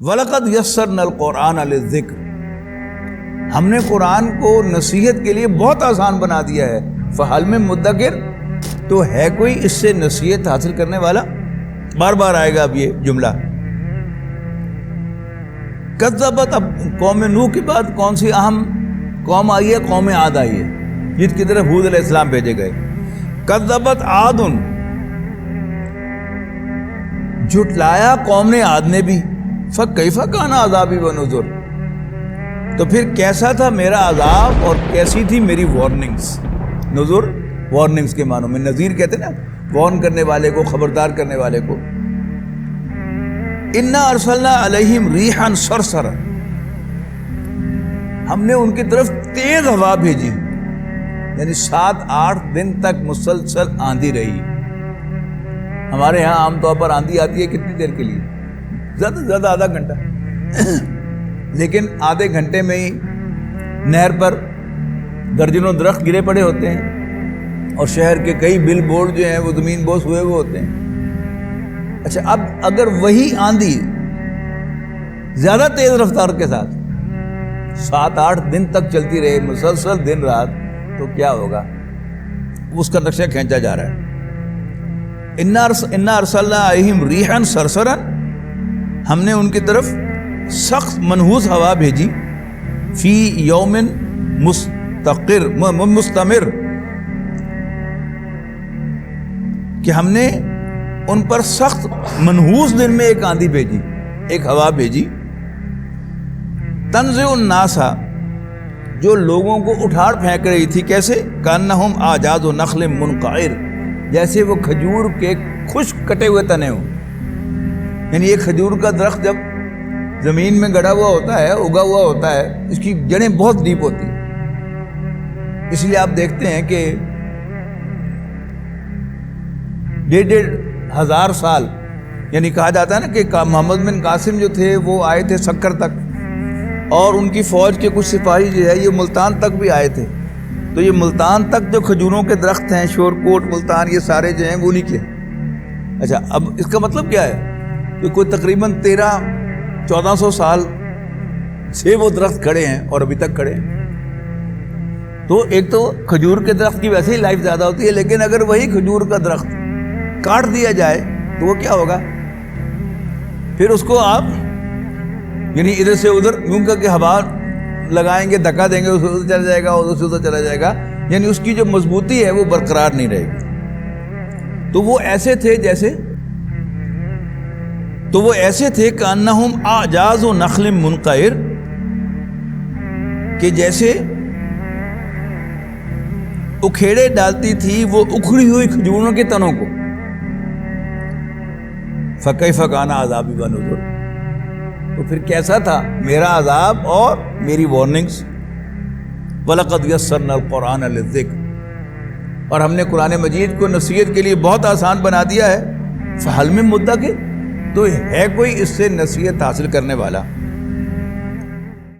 وَلَقَدْ يَسَّرْنَا الْقُرْآنَ لِلذِّكْرِ، ہم نے قرآن کو نصیحت کے لیے بہت آسان بنا دیا ہے. فَهَلْ مِن مُدَّکِرٍ، تو ہے کوئی اس سے نصیحت حاصل کرنے والا؟ بار بار آئے گا اب یہ جملہ. کذبت، اب قوم نوح کے بعد کون سی اہم قوم آئی ہے؟ قوم عاد آئی ہے، جس کی طرف ہود علیہ السلام بھیجے گئے. کذبت عاد، جھٹلایا قوم نے عاد نے بھی. فکیف کان عذابی ونذر، تو پھر کیسا تھا میرا عذاب اور کیسی تھی میری وارننگز. نذر وارننگز کے معنوں میں، نذیر کہتے ہیں نا، وارن کرنے والے کو، خبردار کرنے والے کو. انا ارسلنا علیہم ریحا صرصرا، ہم نے ان کی طرف تیز ہوا بھیجی، یعنی 7-8 دن تک مسلسل آندھی رہی. ہمارے ہاں عام طور پر آندھی آتی ہے کتنی دیر کے لیے؟ زیادہ سے زیادہ آدھا گھنٹہ، لیکن آدھے گھنٹے میں ہی نہر پر درجنوں درخت گرے پڑے ہوتے ہیں اور شہر کے کئی بل بورڈ جو ہیں وہ زمین بوس ہوئے ہوتے ہیں. اچھا، اب اگر وہی آندھی زیادہ تیز رفتار کے ساتھ 7-8 دن تک چلتی رہے، مسلسل دن رات، تو کیا ہوگا؟ اس کا نقشہ کھینچا جا رہا ہے. انا ارسلنا علیہم ریحا صرصرا، ہم نے ان کی طرف سخت منحوس ہوا بھیجی. فی یوم مستمر، کہ ہم نے ان پر سخت منحوس دن میں ایک آندھی بھیجی، ایک ہوا بھیجی. تنزع الناس، جو لوگوں کو اٹھاڑ پھینک رہی تھی. کیسے؟ کانہم اعجاز نخل منقعر، جیسے وہ کھجور کے خشک کٹے ہوئے تنے ہوں. یعنی یہ کھجور کا درخت جب زمین میں گڑا ہوا ہوتا ہے، اگا ہوا ہوتا ہے، اس کی جڑیں بہت ڈیپ ہوتی ہیں. اس لیے آپ دیکھتے ہیں کہ 1,500 سال، یعنی کہا جاتا ہے نا کہ محمد بن قاسم جو تھے وہ آئے تھے سکر تک، اور ان کی فوج کے کچھ سپاہی جو ہے یہ ملتان تک بھی آئے تھے. تو یہ ملتان تک جو کھجوروں کے درخت ہیں، شورکوٹ، ملتان، یہ سارے جو ہیں وہ انہی کے. اچھا، اب اس کا مطلب کیا ہے کہ کوئی تقریباً 1300-1400 سال سے وہ درخت کھڑے ہیں اور ابھی تک کھڑے ہیں. تو ایک تو کھجور کے درخت کی ویسے ہی لائف زیادہ ہوتی ہے، لیکن اگر وہی کھجور کا درخت کاٹ دیا جائے تو وہ کیا ہوگا؟ پھر اس کو آپ یعنی ادھر سے ادھر یوں کر کے ہوا لگائیں گے، دھکا دیں گے، اس سے ادھر چلا جائے گا، ادھر سے ادھر چلا جائے گا، یعنی اس کی جو مضبوطی ہے وہ برقرار نہیں رہے گی. تو وہ ایسے تھے کانہم اعجاز نخل منقعر، کہ جیسے اکھیڑے ڈالتی تھی وہ اکھڑی ہوئی کھجوروں کے تنوں کو. فکیف کان عذابی ونذر، تو پھر کیسا تھا میرا عذاب اور میری وارننگز. وَلَقَدْ يَسَّرْنَا الْقُرْآنَ لِلذِّكْرِ، اور ہم نے قرآن مجید کو نصیحت کے لیے بہت آسان بنا دیا ہے. فَهَلْ مِن مُدَّکِرٍ، تو ہے کوئی اس سے نصیحت حاصل کرنے والا؟